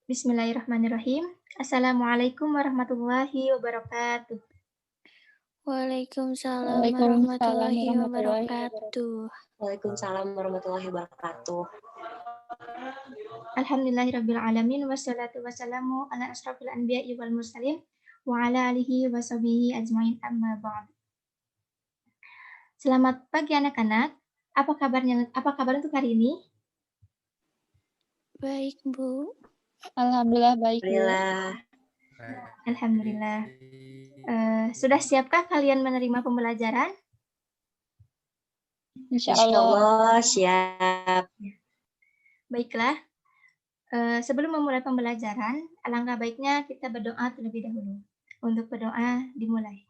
Bismillahirrahmanirrahim. Assalamualaikum warahmatullahi wabarakatuh. Waalaikumsalam Waalaikumsalam warahmatullahi warahmatullahi wabarakatuh. Waalaikumsalam warahmatullahi wabarakatuh. Alhamdulillahirabbil alamin wassalatu wassalamu ala asrofil anbiya'i wal mursalin wa ala alihi wa sahbihi ajmain amma ba'd. Selamat pagi anak-anak. Apa kabarnya? Apa kabar untuk hari ini? Baik, Bu. Alhamdulillah baik, Bu. Alhamdulillah. Alhamdulillah. Sudah siapkah kalian menerima pembelajaran? Insya Insya Allah. Allah siap. Baiklah. Sebelum memulai pembelajaran, alangkah baiknya kita berdoa terlebih dahulu. Untuk berdoa dimulai.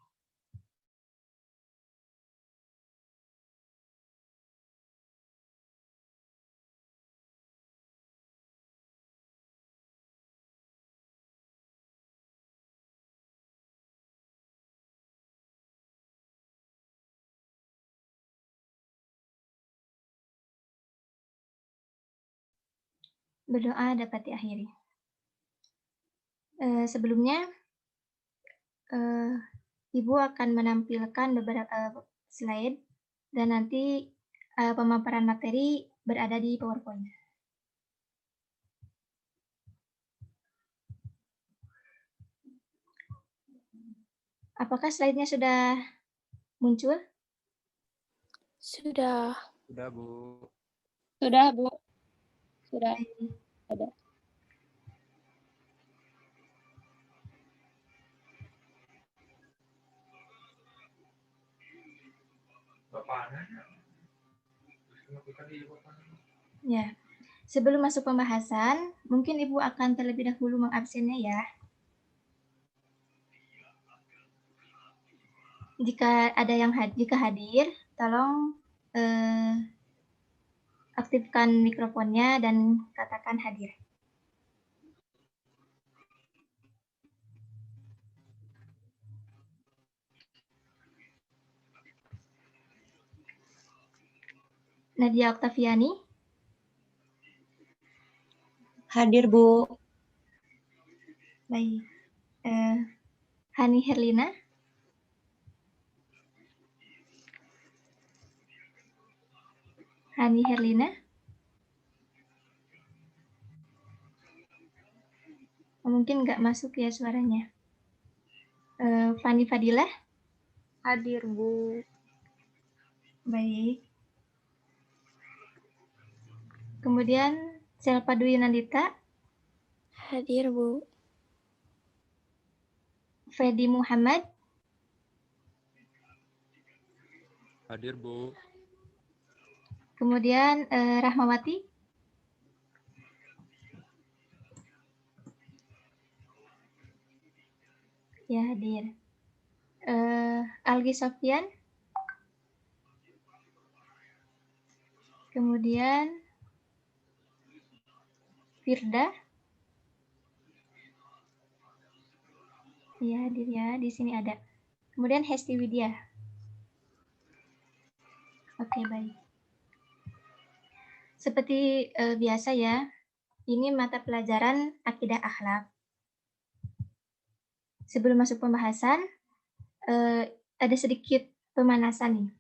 Berdoa dapat diakhiri. Sebelumnya, Ibu akan menampilkan beberapa slide dan nanti pemaparan materi berada di PowerPoint. Apakah slide-nya sudah muncul? Sudah. Sudah, Bu. Sudah, Bu. Sudah ada. Ya. Sebelum masuk pembahasan, mungkin Ibu akan terlebih dahulu mengabsennya ya. Jika ada yang hadir, tolong aktifkan mikrofonnya dan katakan hadir. Nadia Oktaviani. Hadir, Bu. Baik. Hani Herlina. Hani Herlina. Mungkin nggak masuk ya suaranya. Fani Fadilah. Hadir, Bu. Baik. Kemudian Selva Dwi Nandita. Hadir, Bu. Fedi Muhammad. Hadir, Bu. Kemudian Rahmawati. Ya, hadir. Algi Sofyan. Kemudian Firda. Ya, hadir ya. Di sini ada. Kemudian Hesti Widya. Oke, baik. Seperti biasa ya, ini mata pelajaran akidah akhlak. Sebelum masuk pembahasan, ada sedikit pemanasan nih.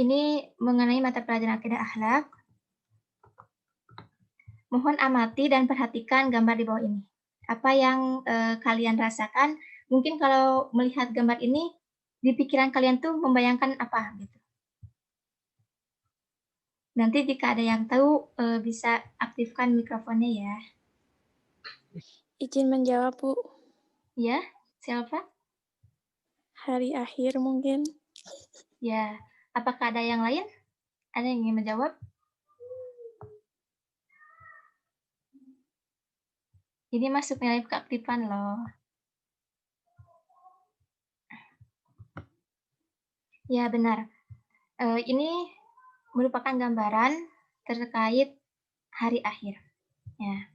Ini mengenai mata pelajaran akidah akhlak. Mohon amati dan perhatikan gambar di bawah ini. Apa yang kalian rasakan? Mungkin kalau melihat gambar ini, di pikiran kalian tuh membayangkan apa gitu. Nanti jika ada yang tahu, bisa aktifkan mikrofonnya ya. Izin menjawab, Bu. Ya, siapa? Hari akhir mungkin. Ya, apakah ada yang lain? Ada yang ingin menjawab? Ini masuk nilai keaktifan loh. Ya, benar. Ini merupakan gambaran terkait hari akhir. Ya.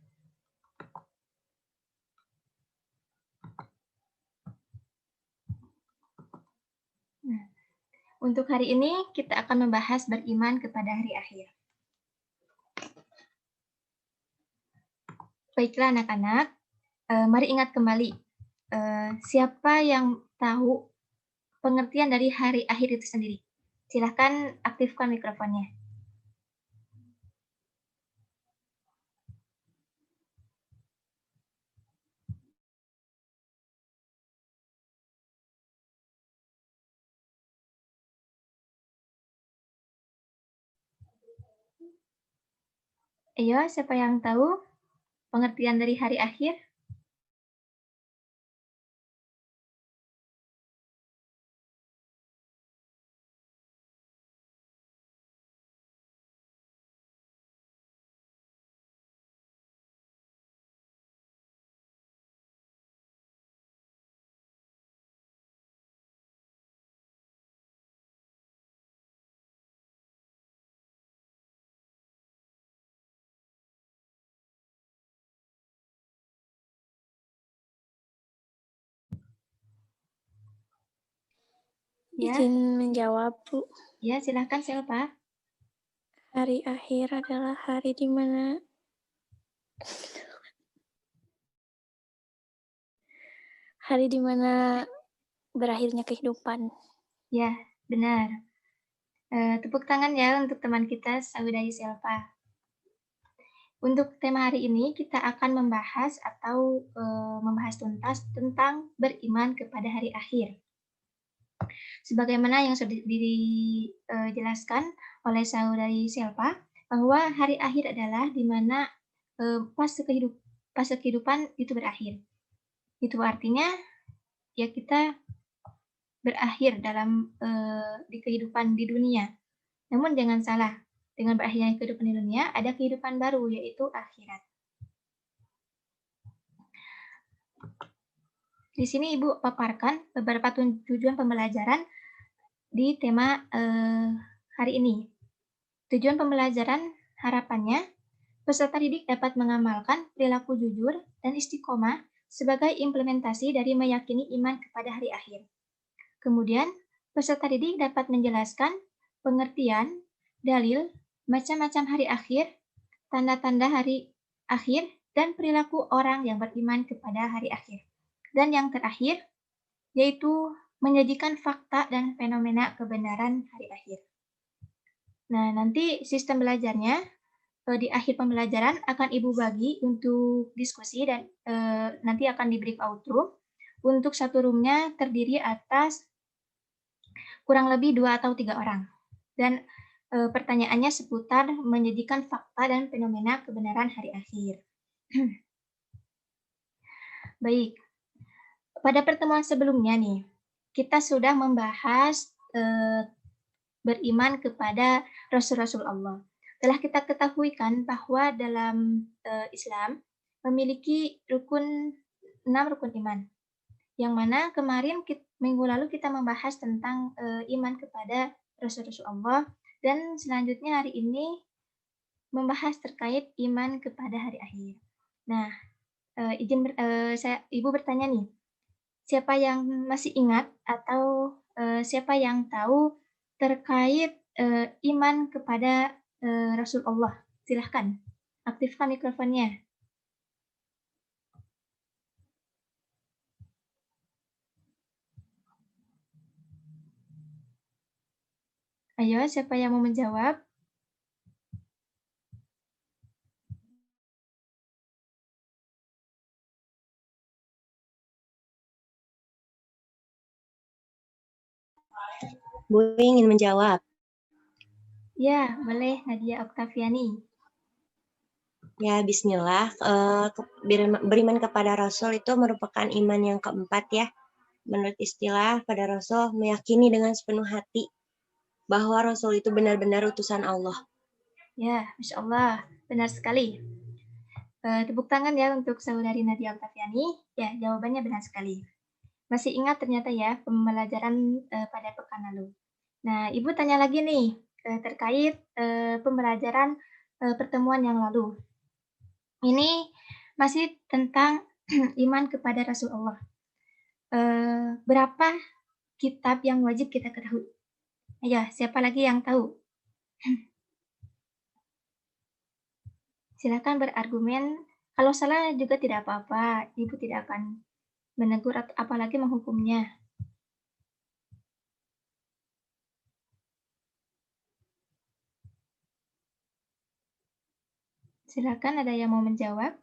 Nah, untuk hari ini kita akan membahas beriman kepada hari akhir. Baiklah anak-anak, mari ingat kembali, siapa yang tahu pengertian dari hari akhir itu sendiri? Silahkan aktifkan mikrofonnya. Ayo, siapa yang tahu pengertian dari hari akhir? Ya, Izin menjawab, Bu. ya silahkan siapa? Hari akhir adalah hari di mana berakhirnya kehidupan. Ya, benar. Tepuk tangan ya untuk teman kita, Saudari Selva. Untuk tema hari ini kita akan membahas atau membahas tuntas tentang beriman kepada hari akhir. Sebagaimana yang sudah dijelaskan oleh Saudari Selva, bahwa hari akhir adalah di mana fase kehidupan itu berakhir. Itu artinya ya kita berakhir dalam di kehidupan di dunia. Namun jangan salah, dengan berakhirnya kehidupan di dunia, ada kehidupan baru, yaitu akhirat. Di sini Ibu paparkan beberapa tujuan pembelajaran di tema hari ini. Tujuan pembelajaran harapannya, peserta didik dapat mengamalkan perilaku jujur dan istiqomah sebagai implementasi dari meyakini iman kepada hari akhir. Kemudian, peserta didik dapat menjelaskan pengertian, dalil, macam-macam hari akhir, tanda-tanda hari akhir, dan perilaku orang yang beriman kepada hari akhir. Dan yang terakhir, yaitu menyajikan fakta dan fenomena kebenaran hari akhir. Nah, nanti sistem belajarnya di akhir pembelajaran akan Ibu bagi untuk diskusi dan nanti akan di breakout room. Untuk satu roomnya terdiri atas kurang lebih 2 atau 3 orang. Dan pertanyaannya seputar menyajikan fakta dan fenomena kebenaran hari akhir. Baik, pada pertemuan sebelumnya nih, kita sudah membahas beriman kepada Rasul-Rasul Allah. Telah kita ketahui kan bahwa dalam Islam memiliki 6 rukun iman. Yang mana kemarin minggu lalu kita membahas tentang iman kepada Rasul-Rasul Allah, dan selanjutnya hari ini membahas terkait iman kepada hari akhir. Nah, Ibu bertanya nih, siapa yang masih ingat atau siapa yang tahu terkait iman kepada Rasulullah? Silahkan, aktifkan mikrofonnya. Ayo, siapa yang mau menjawab? Bu ingin menjawab. Ya, boleh Nadia Oktaviani. Ya, bismillah. Beriman kepada Rasul itu merupakan iman yang keempat ya. Menurut istilah, pada Rasul meyakini dengan sepenuh hati bahwa Rasul itu benar-benar utusan Allah. Ya, Masya Allah, benar sekali. Tepuk tangan ya untuk saudari Nadia Oktaviani. Ya, jawabannya benar sekali. Masih ingat ternyata ya pembelajaran pada pekan lalu. Nah, Ibu tanya lagi nih terkait pembelajaran pertemuan yang lalu. Ini masih tentang iman kepada Rasulullah. Berapa kitab yang wajib kita ketahui? Ya, siapa lagi yang tahu? Silakan berargumen Kalau salah juga tidak apa-apa, Ibu tidak akan menegur atau apalagi menghukumnya. Silakan, ada yang mau menjawab?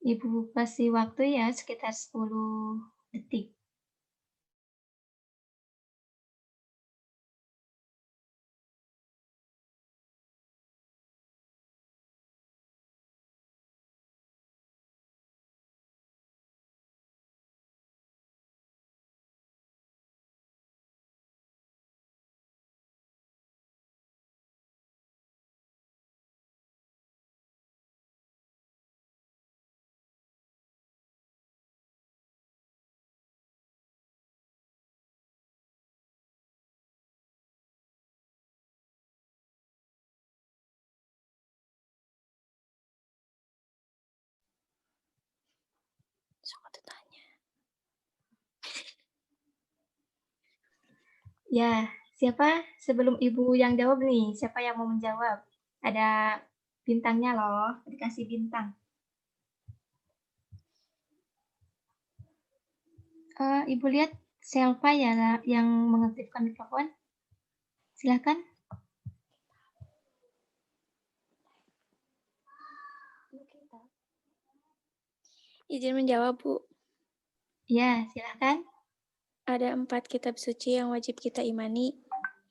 Ibu kasih waktu ya sekitar 10 detik. Sok atuh tanya. Ya, siapa sebelum Ibu yang jawab nih? Siapa yang mau menjawab? Ada bintangnya loh, dikasih bintang. Ibu lihat Selva ya yang mengaktifkan mikrofon. Silakan. Izin menjawab, Bu. Ya, silakan. Ada 4 kitab suci yang wajib kita imani,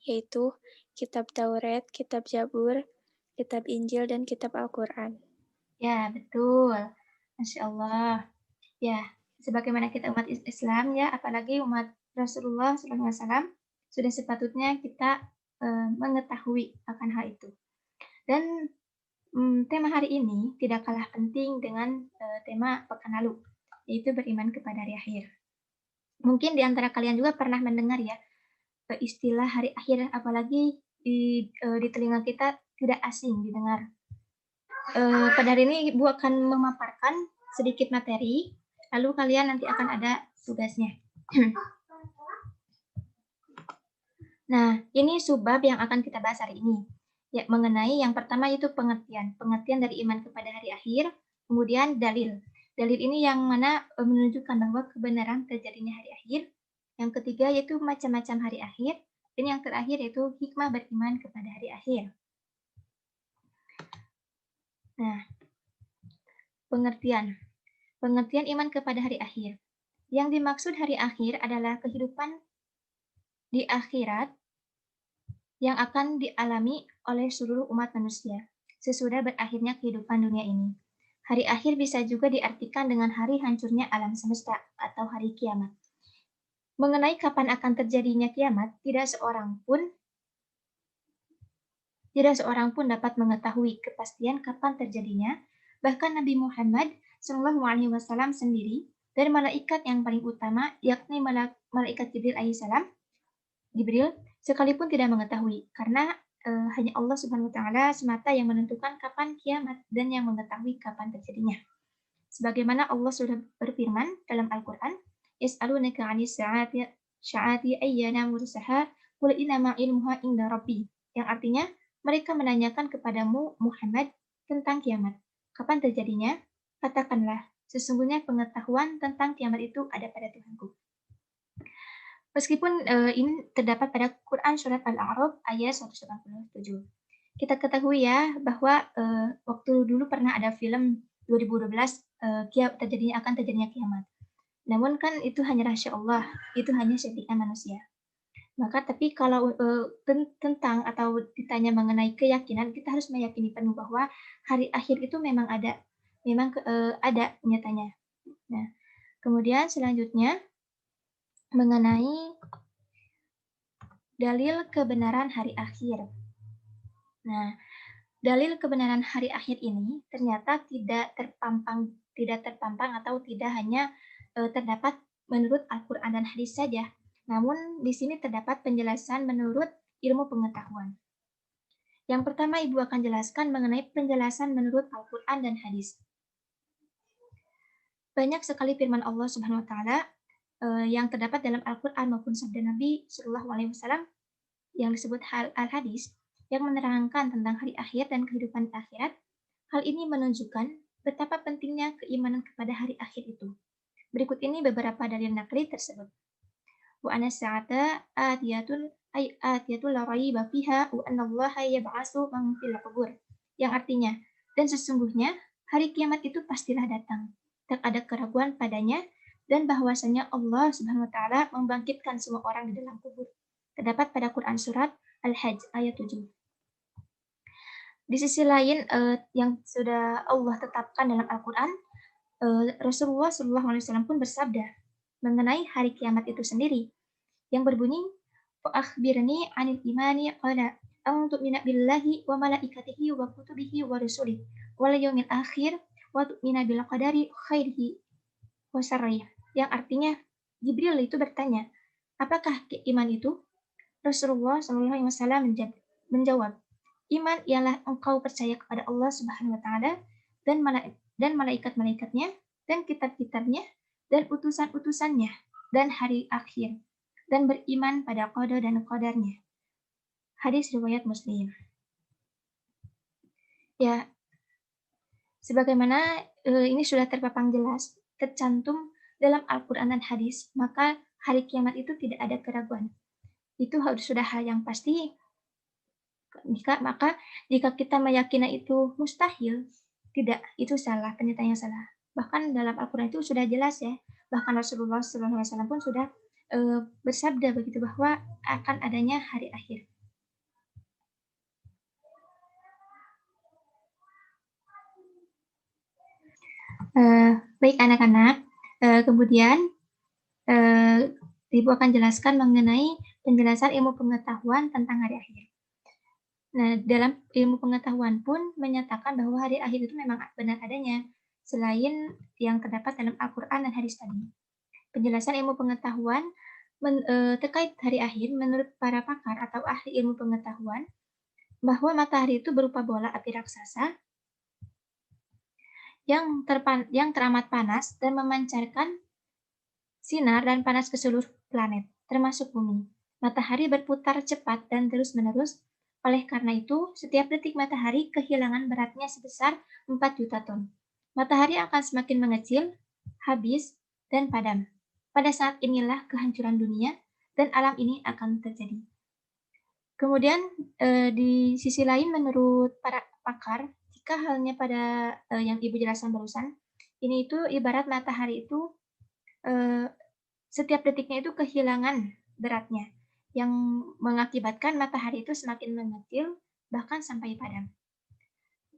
yaitu kitab Taurat, kitab Zabur, kitab Injil, dan kitab Al-Quran. Ya, betul. Masya Allah. Ya, sebagaimana kita umat Islam ya, apalagi umat Rasulullah SAW, sudah sepatutnya kita mengetahui akan hal itu. Dan tema hari ini tidak kalah penting dengan tema pekan lalu, yaitu beriman kepada hari akhir. Mungkin di antara kalian juga pernah mendengar ya istilah hari akhir, apalagi di telinga kita tidak asing didengar. Pada hari ini Ibu akan memaparkan sedikit materi, lalu kalian nanti akan ada tugasnya. Nah, ini subbab yang akan kita bahas hari ini. Ya, mengenai yang pertama itu pengertian dari iman kepada hari akhir, kemudian dalil. Dalil ini yang mana menunjukkan bahwa kebenaran terjadinya hari akhir. Yang ketiga yaitu macam-macam hari akhir, dan yang terakhir yaitu hikmah beriman kepada hari akhir. Nah, pengertian iman kepada hari akhir. Yang dimaksud hari akhir adalah kehidupan di akhirat yang akan dialami oleh seluruh umat manusia sesudah berakhirnya kehidupan dunia ini. Hari akhir bisa juga diartikan dengan hari hancurnya alam semesta atau hari kiamat. Mengenai kapan akan terjadinya kiamat, tidak seorang pun dapat mengetahui kepastian kapan terjadinya. Bahkan Nabi Muhammad SAW sendiri dan malaikat yang paling utama, yakni malaikat Jibril alaihissalam, sekalipun tidak mengetahui, karena hanya Allah Subhanahu wa taala semata yang menentukan kapan kiamat dan yang mengetahui kapan terjadinya. Sebagaimana Allah sudah berfirman dalam Al-Qur'an, "Yas'alunaka 'anis sa'ati ayyana mursaha, qul innama ilmuha 'inda rabbi." Yang artinya, mereka menanyakan kepadamu Muhammad tentang kiamat. Kapan terjadinya? Katakanlah, sesungguhnya pengetahuan tentang kiamat itu ada pada Tuhanku. Meskipun ini terdapat pada Quran Surat Al-A'raf ayat 187. Kita ketahui ya bahwa waktu dulu pernah ada film 2012 akan terjadinya kiamat. Namun kan itu hanya rahasia Allah, itu hanya settingan manusia. Maka tapi kalau tentang atau ditanya mengenai keyakinan, kita harus meyakini penuh bahwa hari akhir itu memang ada nyatanya. Nah, kemudian selanjutnya mengenai dalil kebenaran hari akhir. Nah, dalil kebenaran hari akhir ini ternyata tidak terpampang atau tidak hanya terdapat menurut Al-Quran dan hadis saja. Namun di sini terdapat penjelasan menurut ilmu pengetahuan. Yang pertama Ibu akan jelaskan mengenai penjelasan menurut Al-Quran dan hadis. banyak sekali firman Allah Subhanahu wa taala yang terdapat dalam Al-Qur'an maupun sabda Nabi Shallallahu alaihi wasallam yang disebut al-hadis yang menerangkan tentang hari akhir dan kehidupan di akhirat. Hal ini menunjukkan betapa pentingnya keimanan kepada hari akhir itu. Berikut ini beberapa dalil nakli tersebut. Wa anna sa'ata atiyatul la raiba fiha wa anna Allaha yab'atsu man fil qubur. Yang artinya, dan sesungguhnya hari kiamat itu pastilah datang. Tak ada keraguan padanya dan bahwasanya Allah Subhanahu wa taala membangkitkan semua orang di dalam kubur. Terdapat pada Quran surat Al-Hajj ayat 7. Di sisi lain yang sudah Allah tetapkan dalam Al-Qur'an, Rasulullah SAW pun bersabda mengenai hari kiamat itu sendiri yang berbunyi fa'akhbirni 'anil imani qala an tu'mina billahi wa malaikatihi wa kutubihi wa rusulihi wal yaumil akhir wa tu'mina bil qadari khairihi wa syarrihi, yang artinya Jibril itu bertanya, apakah iman itu? Rasulullah SAW menjawab, iman ialah engkau percaya kepada Allah Subhanahu wa taala dan malaikat-malaikatnya dan kitab-kitabnya dan utusan-utusannya dan hari akhir dan beriman pada qada dan qadarnya. Hadis riwayat Muslim. Ya, sebagaimana ini sudah terpapang jelas, tercantum dalam Al-Quran dan hadis, maka hari kiamat itu tidak ada keraguan. Itu harus sudah hal yang pasti. Maka jika kita meyakini itu mustahil, tidak, itu salah, pernyataan yang salah. Bahkan dalam Al-Quran itu sudah jelas ya, bahkan Rasulullah SAW pun sudah bersabda begitu bahwa akan adanya hari akhir. Baik anak-anak, kemudian Ibu akan jelaskan mengenai penjelasan ilmu pengetahuan tentang hari akhir. Nah, dalam ilmu pengetahuan pun menyatakan bahwa hari akhir itu memang benar adanya, selain yang terdapat dalam Al-Quran dan hadis tadi. Penjelasan ilmu pengetahuan terkait hari akhir menurut para pakar atau ahli ilmu pengetahuan, bahwa matahari itu berupa bola api raksasa yang teramat panas dan memancarkan sinar dan panas ke seluruh planet, termasuk bumi. Matahari berputar cepat dan terus-menerus. Oleh karena itu, setiap detik matahari kehilangan beratnya sebesar 4 juta ton. Matahari akan semakin mengecil, habis, dan padam. Pada saat inilah kehancuran dunia dan alam ini akan terjadi. Kemudian, di sisi lain menurut para pakar, jika halnya pada yang Ibu jelaskan barusan, ini itu ibarat matahari itu setiap detiknya itu kehilangan beratnya, yang mengakibatkan matahari itu semakin mengecil, bahkan sampai padam.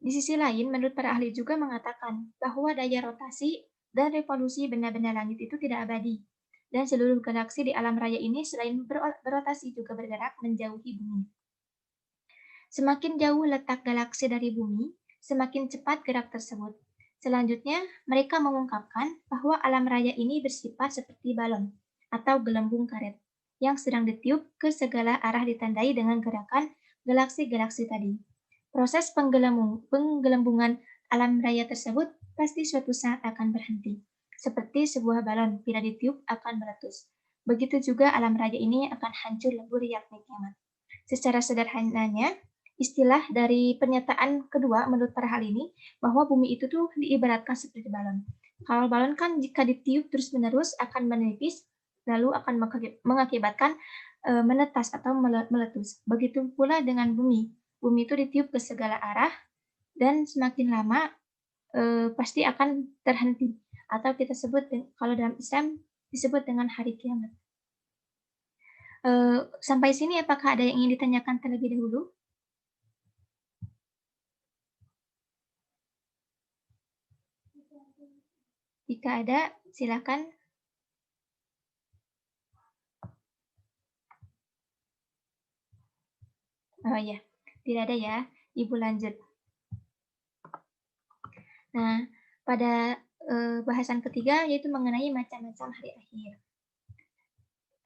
Di sisi lain, menurut para ahli juga mengatakan bahwa daya rotasi dan revolusi benda-benda langit itu tidak abadi, dan seluruh galaksi di alam raya ini selain berotasi juga bergerak menjauhi bumi. Semakin jauh letak galaksi dari bumi, semakin cepat gerak tersebut. Selanjutnya, mereka mengungkapkan bahwa alam raya ini bersifat seperti balon atau gelembung karet yang sedang ditiup ke segala arah ditandai dengan gerakan galaksi-galaksi tadi. Proses penggelembungan alam raya tersebut pasti suatu saat akan berhenti. Seperti sebuah balon bila ditiup akan meletus. Begitu juga alam raya ini akan hancur lebur yakni kiamat. Secara sederhananya, istilah dari pernyataan kedua menurut para hal ini, bahwa bumi itu tuh diibaratkan seperti balon. Kalau balon kan jika ditiup terus-menerus akan menipis, lalu akan mengakibatkan menetas atau meletus. Begitu pula dengan bumi. Bumi itu ditiup ke segala arah, dan semakin lama pasti akan terhenti. Atau kita sebut, kalau dalam Islam, disebut dengan hari kiamat. Sampai sini apakah ada yang ingin ditanyakan terlebih dahulu? Jika ada, silakan. Oh ya, tidak ada ya. Ibu lanjut. Nah, pada bahasan ketiga yaitu mengenai macam-macam hari akhir.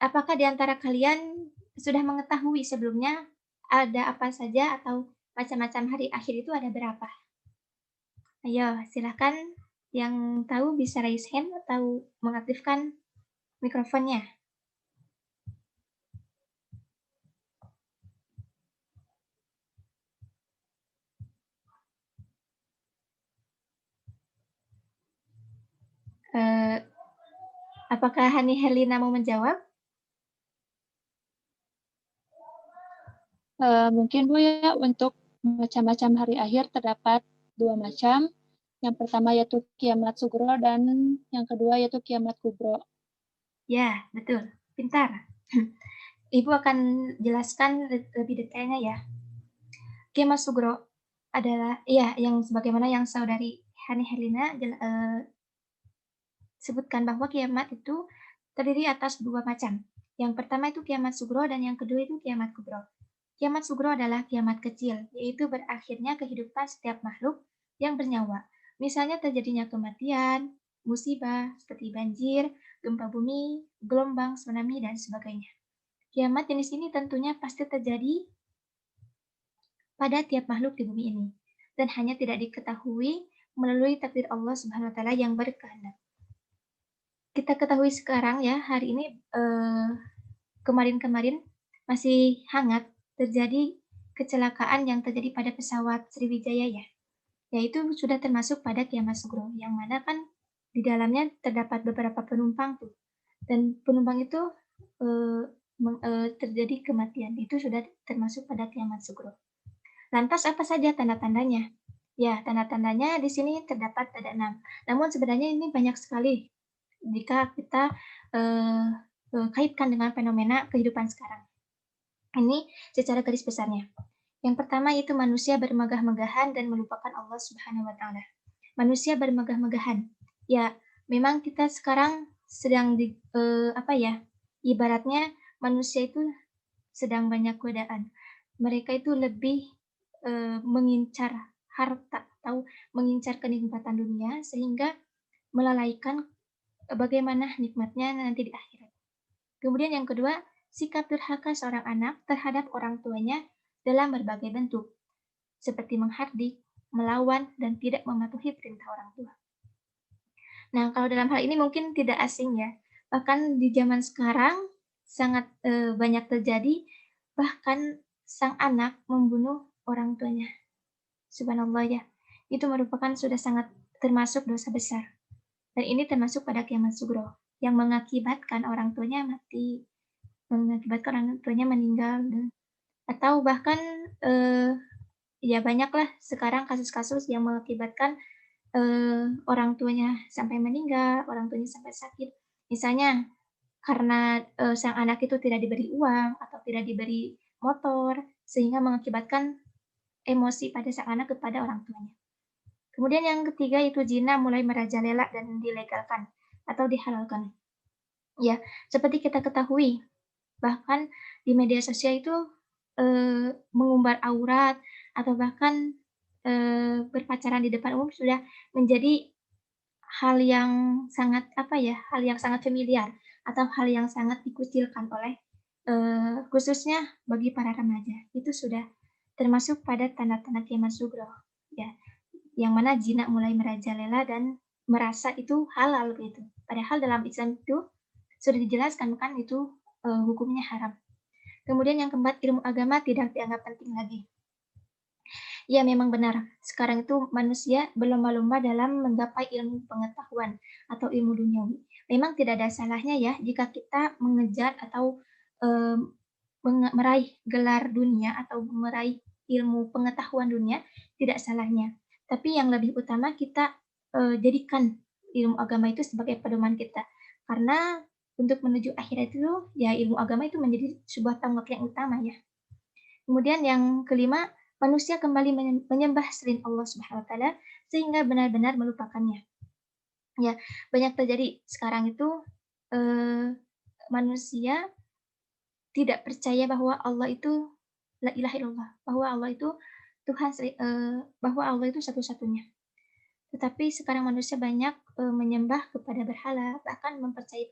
Apakah di antara kalian sudah mengetahui sebelumnya ada apa saja atau macam-macam hari akhir itu ada berapa? Ayo, silakan Yang tahu bisa raise hand atau mengaktifkan mikrofonnya. Apakah Hani Herlina mau menjawab? Mungkin Bu ya, untuk macam-macam hari akhir terdapat 2 macam. Yang pertama yaitu kiamat sugro dan yang kedua yaitu kiamat kubro. Ya, betul. Pintar. Ibu akan jelaskan lebih detailnya ya. Kiamat sugro adalah yang sebagaimana yang saudari Hani Herlina sebutkan bahwa kiamat itu terdiri atas 2 macam. Yang pertama itu kiamat sugro dan yang kedua itu kiamat kubro. Kiamat sugro adalah kiamat kecil, yaitu berakhirnya kehidupan setiap makhluk yang bernyawa. Misalnya terjadinya kematian, musibah seperti banjir, gempa bumi, gelombang, tsunami, dan sebagainya. Kiamat jenis ini tentunya pasti terjadi pada tiap makhluk di bumi ini, dan hanya tidak diketahui melalui takdir Allah Subhanahu wa Ta'ala yang berkehendak. Kita ketahui sekarang ya, hari ini kemarin-kemarin masih hangat terjadi kecelakaan yang terjadi pada pesawat Sriwijaya ya, yaitu sudah termasuk pada kiamat sugro, yang mana kan di dalamnya terdapat beberapa penumpang tuh, dan penumpang itu terjadi kematian, itu sudah termasuk pada kiamat sugro. Lantas apa saja tanda-tandanya? Ya, tanda-tandanya di sini terdapat ada 6. Namun sebenarnya ini banyak sekali jika kita kaitkan dengan fenomena kehidupan sekarang. Ini secara garis besarnya. Yang pertama itu manusia bermegah-megahan dan melupakan Allah Subhanahu wa Ta'ala. Manusia bermegah-megahan. Ya, memang kita sekarang sedang ibaratnya manusia itu sedang banyak godaan. Mereka itu lebih mengincar harta atau mengincar kenikmatan dunia sehingga melalaikan bagaimana nikmatnya nanti di akhirat. Kemudian yang kedua, sikap durhaka seorang anak terhadap orang tuanya dalam berbagai bentuk, seperti menghardik, melawan, dan tidak mematuhi perintah orang tua. Nah, kalau dalam hal ini mungkin tidak asing ya, bahkan di zaman sekarang sangat banyak terjadi, bahkan sang anak membunuh orang tuanya. Subhanallah ya, itu merupakan sudah sangat termasuk dosa besar. Dan ini termasuk pada kiamat sugro, yang mengakibatkan orang tuanya mati, mengakibatkan orang tuanya meninggal, atau bahkan ya banyaklah sekarang kasus-kasus yang mengakibatkan orang tuanya sampai meninggal, orang tuanya sampai sakit. Misalnya karena sang anak itu tidak diberi uang atau tidak diberi motor, sehingga mengakibatkan emosi pada sang anak kepada orang tuanya. Kemudian yang ketiga itu zina mulai merajalela dan dilegalkan atau dihalalkan. Ya, seperti kita ketahui, bahkan di media sosial itu mengumbar aurat atau bahkan berpacaran di depan umum sudah menjadi hal yang sangat hal yang sangat familiar atau hal yang sangat dikucilkan oleh khususnya bagi para remaja. Itu sudah termasuk pada tanda-tanda kiamat sugro, ya, yang mana zina mulai merajalela dan merasa itu halal gitu. Padahal dalam Islam itu sudah dijelaskan kan itu hukumnya haram. Kemudian yang keempat, ilmu agama tidak dianggap penting lagi. Ya, memang benar. Sekarang itu manusia berlomba-lomba dalam menggapai ilmu pengetahuan atau ilmu duniawi. Memang tidak ada salahnya ya jika kita mengejar atau meraih gelar dunia atau meraih ilmu pengetahuan dunia, tidak salahnya. Tapi yang lebih utama kita jadikan ilmu agama itu sebagai pedoman kita. Karena untuk menuju akhirat itu ya ilmu agama itu menjadi sebuah tonggak yang utama ya. Kemudian yang kelima, manusia kembali menyembah selain Allah Subhanahu wa Ta'ala sehingga benar-benar melupakannya. Ya, banyak terjadi sekarang itu manusia tidak percaya bahwa Allah itu la ilaha illallah, bahwa Allah itu Tuhan, bahwa Allah itu satu-satunya. Tetapi sekarang manusia banyak menyembah kepada berhala, bahkan mempercayai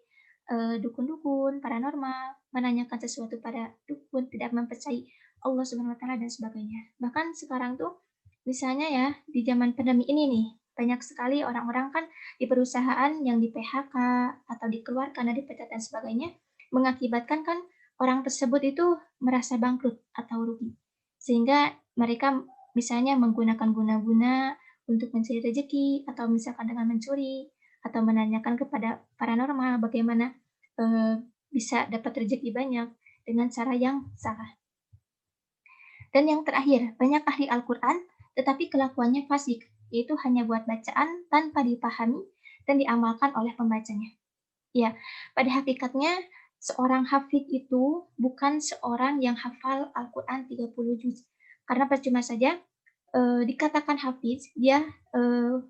dukun-dukun, paranormal, menanyakan sesuatu pada dukun, tidak mempercayai Allah Subhanahu wa Ta'ala dan sebagainya. Bahkan sekarang tuh misalnya ya di zaman pandemi ini nih, banyak sekali orang-orang kan di perusahaan yang di PHK atau dikeluarkan dari PT dan sebagainya, mengakibatkan kan orang tersebut itu merasa bangkrut atau rugi. Sehingga mereka misalnya menggunakan guna-guna untuk mencari rezeki, atau misalkan dengan mencuri, atau menanyakan kepada paranormal bagaimana bisa dapat rezeki banyak dengan cara yang salah. Dan yang terakhir, banyak ahli Al-Quran tetapi kelakuannya fasik, yaitu hanya buat bacaan tanpa dipahami dan diamalkan oleh pembacanya. Ya, pada hakikatnya seorang hafid itu bukan seorang yang hafal Al-Quran 30 juz. Karena percuma saja dikatakan hafiz, dia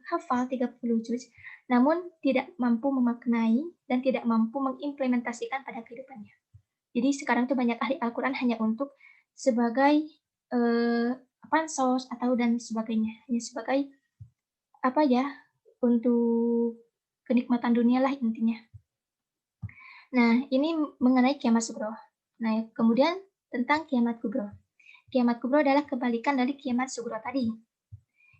hafal 30 juz, namun tidak mampu memaknai dan tidak mampu mengimplementasikan pada kehidupannya. Jadi sekarang tuh banyak ahli Al-Quran hanya untuk sebagai pansos atau dan sebagainya, hanya sebagai apa ya, untuk kenikmatan dunia lah intinya. Nah, ini mengenai kiamat sugro. Nah, kemudian tentang kiamat kubro. Kiamat kubro adalah kebalikan dari kiamat sugro tadi.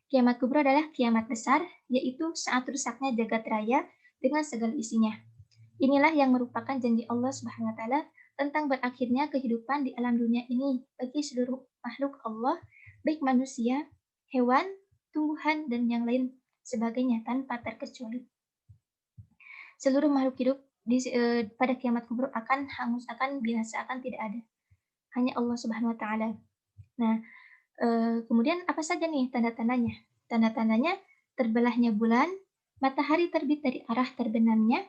Kiamat kubro adalah kiamat besar, yaitu saat rusaknya jagat raya dengan segala isinya. Inilah yang merupakan janji Allah Subhanahu wa taala tentang berakhirnya kehidupan di alam dunia ini bagi seluruh makhluk Allah, baik manusia, hewan, tumbuhan, dan yang lain sebagainya tanpa terkecuali. Seluruh makhluk hidup pada kiamat kubro akan hangus, akan binasa, akan tidak ada. Hanya Allah Subhanahu wa taala. Nah, kemudian apa saja nih tanda-tandanya? Tanda-tandanya terbelahnya bulan, matahari terbit dari arah terbenamnya,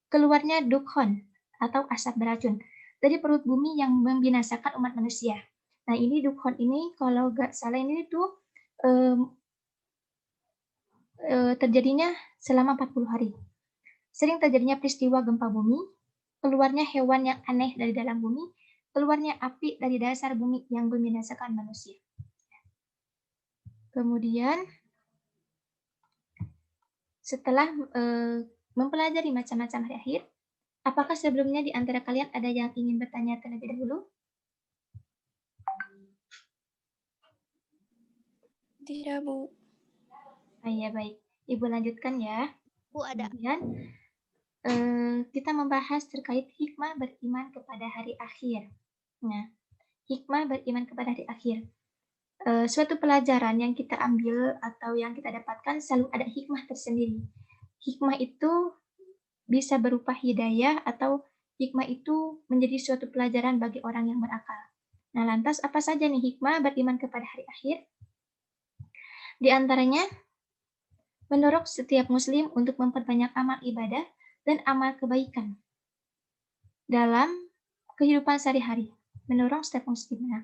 keluarnya dukhon atau asap beracun dari perut bumi yang membinasakan umat manusia. Nah, ini dukhon ini kalau gak salah ini tuh terjadinya selama 40 hari. Sering terjadinya peristiwa gempa bumi, keluarnya hewan yang aneh dari dalam bumi, keluarnya api dari dasar bumi yang membinasakan manusia. Kemudian setelah mempelajari macam-macam hari akhir, apakah sebelumnya di antara kalian ada yang ingin bertanya terlebih dahulu? Tidak, Bu. Iya, baik. Ibu lanjutkan ya. Bu, ada. Kemudian kita membahas terkait hikmah beriman kepada hari akhir. Nah, hikmah beriman kepada hari akhir. Suatu pelajaran yang kita ambil atau yang kita dapatkan selalu ada hikmah tersendiri. Hikmah itu bisa berupa hidayah atau hikmah itu menjadi suatu pelajaran bagi orang yang berakal. Nah, lantas apa saja nih hikmah beriman kepada hari akhir? Di antaranya, mendorong setiap muslim untuk memperbanyak amal ibadah dan amal kebaikan dalam kehidupan sehari-hari. Mendorong setiap muslim. Nah,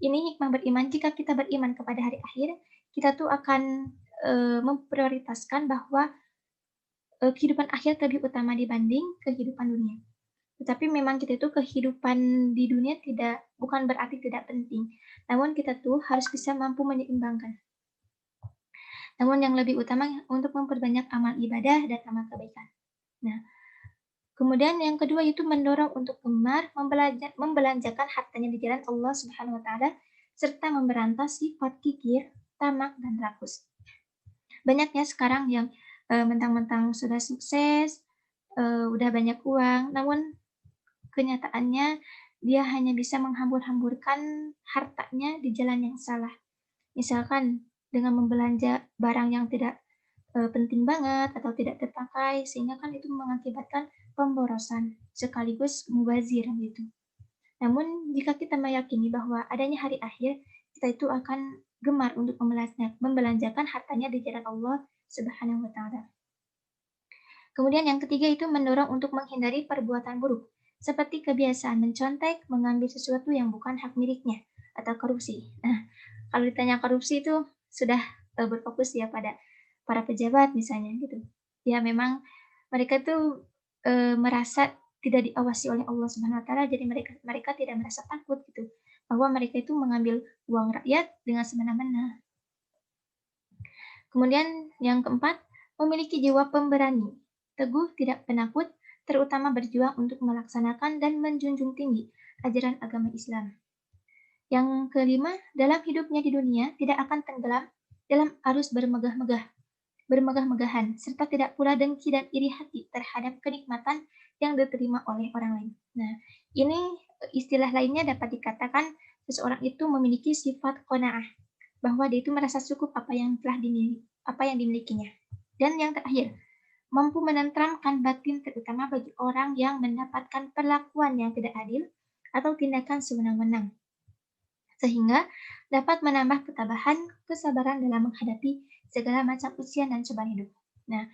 ini hikmah beriman. Jika kita beriman kepada hari akhir, kita tuh akan memprioritaskan bahwa kehidupan akhir lebih utama dibanding kehidupan dunia. Tetapi memang kita itu kehidupan di dunia bukan berarti tidak penting. Namun kita tuh harus bisa mampu menyeimbangkan. Namun yang lebih utama untuk memperbanyak amal ibadah dan amal kebaikan. Nah, kemudian yang kedua itu mendorong untuk gemar membelanjakan hartanya di jalan Allah Subhanahu wa taala serta memberantas sifat kikir, tamak, dan rakus. Banyaknya sekarang yang mentang-mentang sudah sukses, udah banyak uang, namun kenyataannya dia hanya bisa menghambur-hamburkan hartanya di jalan yang salah. Misalkan dengan membelanja barang yang tidak penting banget atau tidak terpakai, sehingga kan itu mengakibatkan pemborosan sekaligus mubazir gitu. Namun jika kita meyakini bahwa adanya hari akhir, kita itu akan gemar untuk membelanjakan hartanya di jalan Allah Subhanahu wa taala. Kemudian yang ketiga itu mendorong untuk menghindari perbuatan buruk, seperti kebiasaan mencontek, mengambil sesuatu yang bukan hak miliknya, atau korupsi. Nah, kalau ditanya korupsi itu sudah berfokus ya pada para pejabat misalnya gitu. Ya memang mereka tuh merasa tidak diawasi oleh Allah Subhanahu wa taala, jadi mereka tidak merasa takut gitu bahwa mereka itu mengambil uang rakyat dengan semena-mena. Kemudian yang keempat, memiliki jiwa pemberani, teguh, tidak penakut, terutama berjuang untuk melaksanakan dan menjunjung tinggi ajaran agama Islam. Yang kelima, dalam hidupnya di dunia tidak akan tenggelam dalam arus bermegah-megahan, serta tidak pula dengki dan iri hati terhadap kenikmatan yang diterima oleh orang lain. Nah, ini istilah lainnya dapat dikatakan seseorang itu memiliki sifat qanaah, bahwa dia itu merasa cukup apa yang dimilikinya. Dan yang terakhir, mampu menenteramkan batin terutama bagi orang yang mendapatkan perlakuan yang tidak adil atau tindakan sewenang-wenang, sehingga dapat menambah ketabahan, kesabaran dalam menghadapi segala macam ujian dan cobaan hidup. Nah,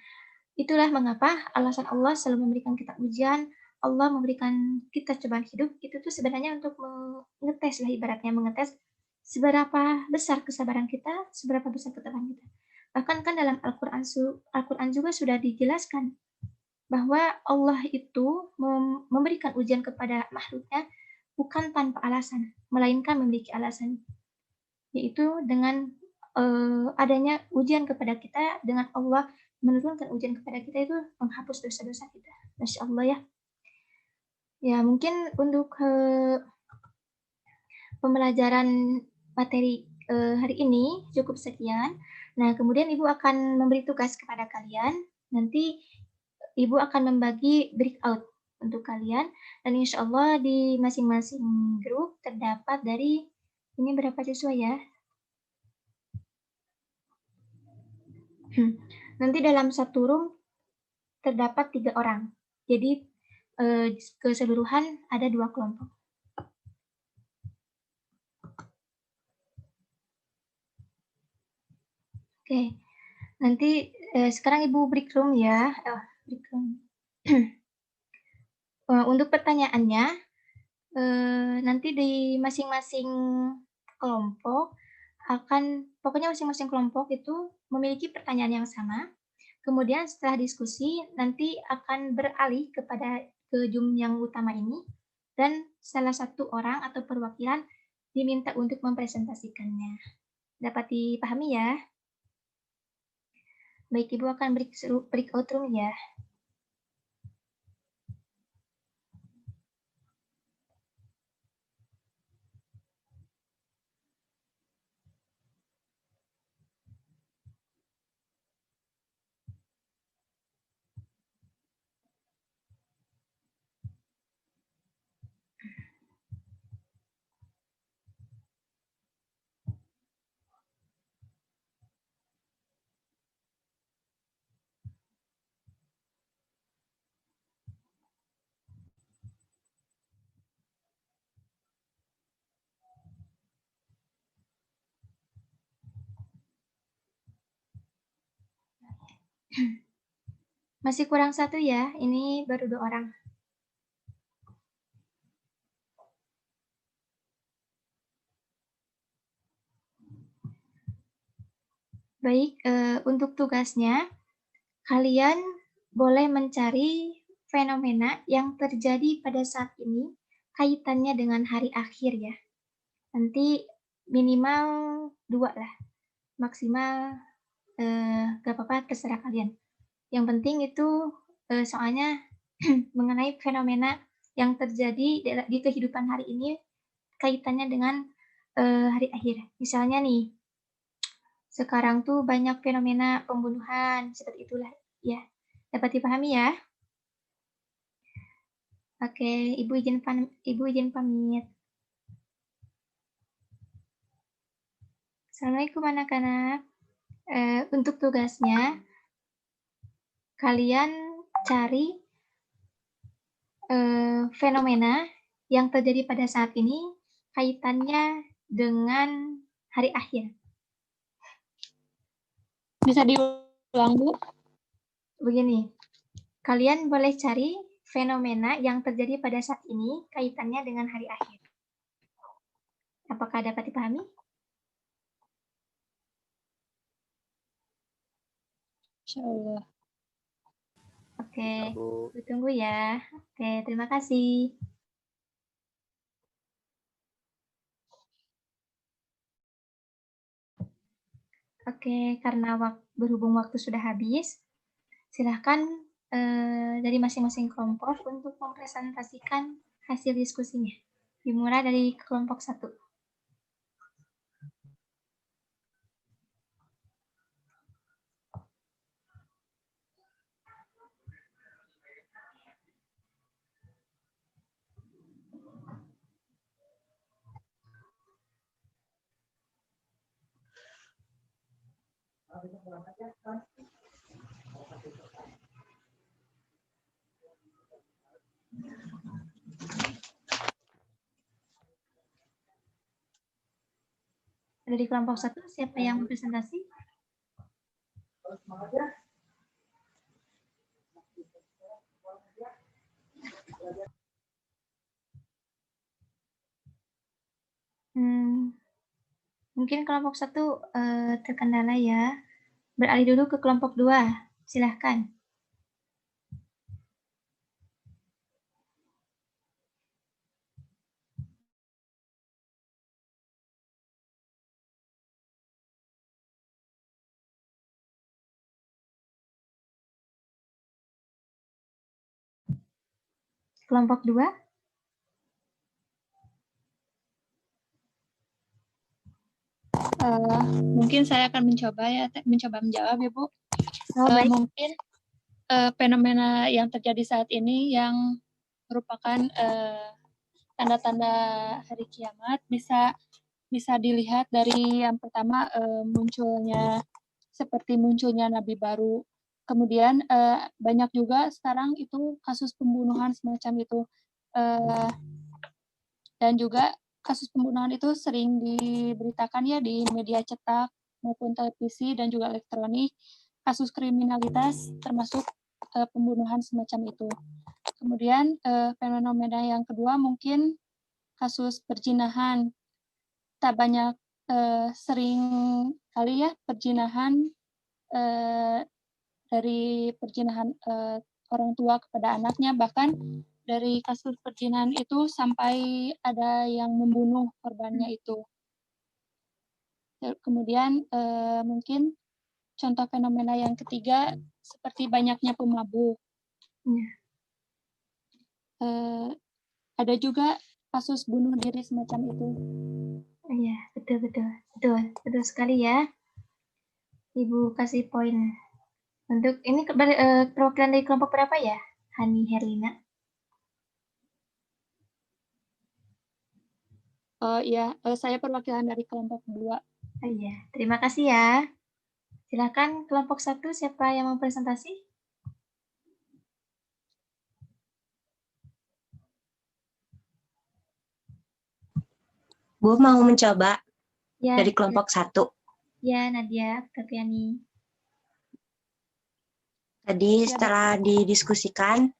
itulah mengapa alasan Allah selalu memberikan kita ujian, Allah memberikan kita cobaan hidup, itu tuh sebenarnya untuk mengetes lah, ibaratnya mengetes seberapa besar kesabaran kita, seberapa besar ketabahan kita. Bahkan kan dalam Al-Quran juga sudah dijelaskan bahwa Allah itu memberikan ujian kepada makhluknya bukan tanpa alasan, melainkan memiliki alasan, yaitu dengan adanya ujian kepada kita, dengan Allah menurunkan ujian kepada kita itu menghapus dosa-dosa kita. Masya Allah ya. Ya mungkin untuk pembelajaran materi hari ini cukup sekian. Nah kemudian Ibu akan memberi tugas kepada kalian. Nanti Ibu akan membagi breakout untuk kalian. Dan insya Allah di masing-masing grup terdapat dari, ini berapa siswa ya? Nanti dalam satu room terdapat 3 orang. Jadi keseluruhan ada 2 kelompok. Oke, nanti sekarang Ibu break room ya. Break room. Untuk pertanyaannya, nanti di masing-masing kelompok pokoknya masing-masing kelompok itu memiliki pertanyaan yang sama. Kemudian setelah diskusi nanti akan beralih ke Zoom yang utama ini, dan salah satu orang atau perwakilan diminta untuk mempresentasikannya. Dapat dipahami ya? Baik, Ibu akan breakout room ya. Masih kurang 1 ya, ini baru 2 orang. Baik, untuk tugasnya, kalian boleh mencari fenomena yang terjadi pada saat ini, kaitannya dengan hari akhir ya. Nanti minimal 2 lah, maksimal gak apa-apa, terserah kalian. Yang penting itu soalnya mengenai fenomena yang terjadi di kehidupan hari ini, kaitannya dengan hari akhir. Misalnya nih, sekarang tuh banyak fenomena pembunuhan, seperti itulah ya. Dapat dipahami ya? Oke, Ibu izin pamit. Assalamualaikum anak-anak. Untuk tugasnya, kalian cari fenomena yang terjadi pada saat ini, kaitannya dengan hari akhir. Bisa diulang, Bu? Begini, kalian boleh cari fenomena yang terjadi pada saat ini, kaitannya dengan hari akhir. Apakah dapat dipahami? Insya Allah. Oke, Bu. tunggu ya. Oke, terima kasih. Oke, karena berhubung waktu sudah habis, silahkan dari masing-masing kelompok untuk mempresentasikan hasil diskusinya. Dimulai dari kelompok 1. Dari kelompok 1, siapa yang presentasi? Mungkin kelompok 1 terkendala ya. Beralih dulu ke kelompok 2. Silahkan. Kelompok 2. Mungkin saya akan mencoba menjawab ya Bu. Baik. Mungkin fenomena yang terjadi saat ini yang merupakan tanda-tanda hari kiamat bisa dilihat dari yang pertama seperti munculnya nabi baru. Kemudian banyak juga sekarang itu kasus pembunuhan semacam itu. Dan juga kasus pembunuhan itu sering diberitakan ya di media cetak maupun televisi dan juga elektronik. Kasus kriminalitas termasuk pembunuhan semacam itu. Kemudian fenomena yang kedua mungkin kasus perzinahan. Tak banyak sering kali ya perzinahan dari perzinahan orang tua kepada anaknya, bahkan dari kasus perzinahan itu sampai ada yang membunuh korbannya itu. Kemudian mungkin contoh fenomena yang ketiga seperti banyaknya pemabuk. Ada juga kasus bunuh diri semacam itu. Iya, betul sekali ya. Ibu kasih poin. Untuk ini perwakilan dari kelompok berapa ya, Hani Herlina? Ya, saya perwakilan dari kelompok 2. Iya, terima kasih ya. Silakan kelompok 1, siapa yang mau presentasi? Bu mau mencoba Ya, dari kelompok 1. Ya, Nadia Kapiani. Tadi setelah didiskusikan,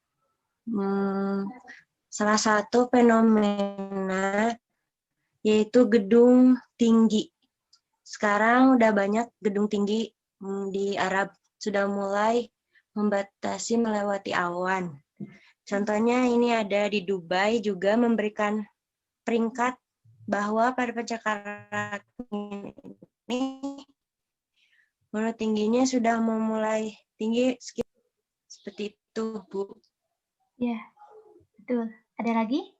salah satu fenomena yaitu gedung tinggi. Sekarang udah banyak gedung tinggi di Arab sudah mulai membatasi melewati awan. Contohnya ini ada di Dubai juga memberikan peringkat bahwa pada pencakaran ini menurut tingginya sudah memulai tinggi seperti itu, Bu. Ya, betul. Ada lagi?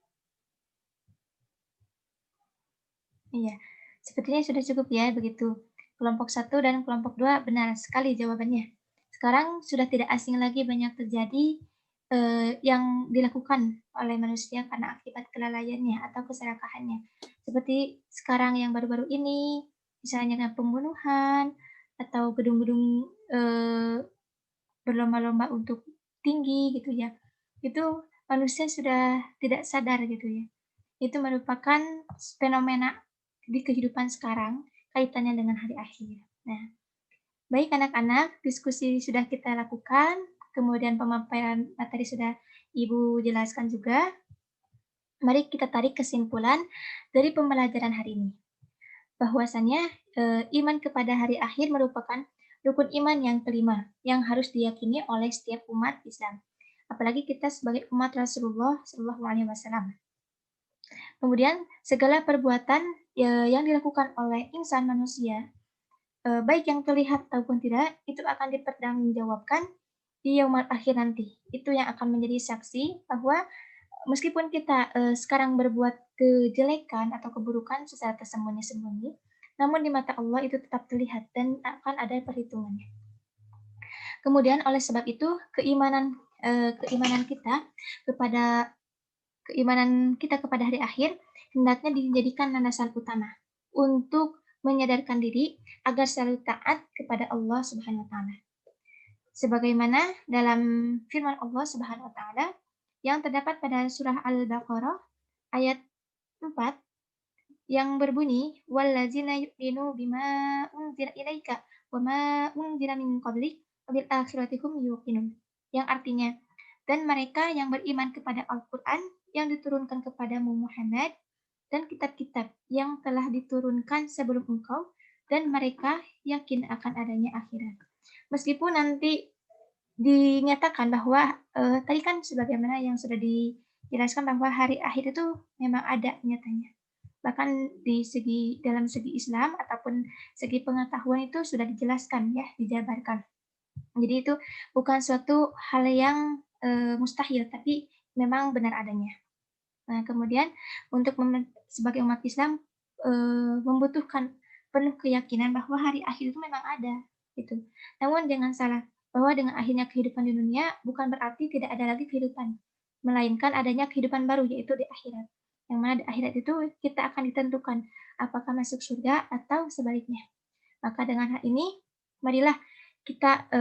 Iya, sepertinya sudah cukup ya begitu. Kelompok 1 dan kelompok 2 benar sekali jawabannya. Sekarang sudah tidak asing lagi banyak terjadi yang dilakukan oleh manusia karena akibat kelalaiannya atau keserakahannya. Seperti sekarang yang baru-baru ini, misalnya pembunuhan atau gedung-gedung berlomba-lomba untuk tinggi gitu ya. Itu manusia sudah tidak sadar gitu ya. Itu merupakan fenomena di kehidupan sekarang kaitannya dengan hari akhir. Nah, baik anak-anak, diskusi sudah kita lakukan, kemudian pemaparan materi sudah Ibu jelaskan juga. Mari kita tarik kesimpulan dari pembelajaran hari ini. Bahwasannya iman kepada hari akhir merupakan rukun iman yang kelima yang harus diyakini oleh setiap umat Islam. Apalagi kita sebagai umat Rasulullah SAW. Kemudian segala perbuatan yang dilakukan oleh insan manusia, baik yang terlihat ataupun tidak, itu akan dipertanggungjawabkan di yaumul akhir nanti. Itu yang akan menjadi saksi bahwa meskipun kita sekarang berbuat kejelekan atau keburukan secara tersembunyi-sembunyi, namun di mata Allah itu tetap terlihat dan akan ada perhitungannya. Kemudian oleh sebab itu keimanan kita kepada hari akhir hendaknya dijadikan landasan utama untuk menyadarkan diri agar selalu taat kepada Allah Subhanahu wa taala. Sebagaimana dalam firman Allah Subhanahu wa taala yang terdapat pada surah Al-Baqarah ayat 4 yang berbunyi wallazina yu'minu bima unzila ilaika wama unzila min qablik wabil akhirati hum yuqinun, yang artinya, dan mereka yang beriman kepada Al-Qur'an yang diturunkan kepadamu Muhammad dan kitab-kitab yang telah diturunkan sebelum engkau, dan mereka yakin akan adanya akhirat. Meskipun nanti dinyatakan bahwa tadi kan sebagaimana yang sudah dijelaskan bahwa hari akhir itu memang ada nyatanya. Bahkan dalam segi Islam ataupun segi pengetahuan itu sudah dijelaskan ya, dijabarkan. Jadi itu bukan suatu hal yang mustahil, tapi memang benar adanya. Nah, kemudian untuk sebagai umat Islam membutuhkan penuh keyakinan bahwa hari akhir itu memang ada, gitu. Namun jangan salah, bahwa dengan akhirnya kehidupan di dunia bukan berarti tidak ada lagi kehidupan, melainkan adanya kehidupan baru, yaitu di akhirat. Yang mana di akhirat itu kita akan ditentukan apakah masuk surga atau sebaliknya. Maka dengan hal ini, marilah kita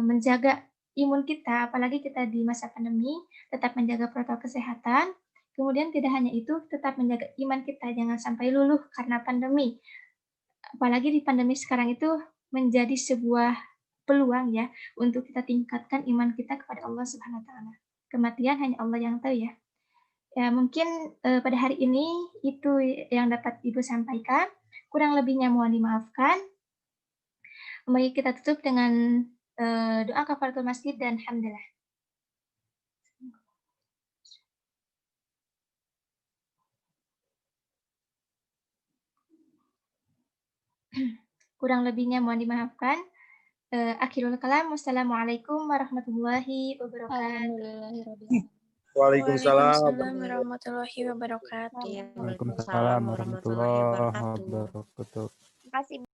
menjaga imun kita, apalagi kita di masa pandemi, tetap menjaga protokol kesehatan. Kemudian tidak hanya itu, tetap menjaga iman kita, jangan sampai luluh karena pandemi. Apalagi di pandemi sekarang itu menjadi sebuah peluang ya untuk kita tingkatkan iman kita kepada Allah Subhanahu wa taala. Kematian hanya Allah yang tahu ya. Ya, mungkin pada hari ini itu yang dapat Ibu sampaikan. Kurang lebihnya mohon dimaafkan. Mari kita tutup dengan doa kafaratul masjid dan hamdalah. Kurang lebihnya mohon dimaafkan. Akhirul kalam. Wassalamualaikum warahmatullahi wabarakatuh. Waalaikumsalam warahmatullahi wabarakatuh. Waalaikumsalam warahmatullahi wabarakatuh. Terima kasih.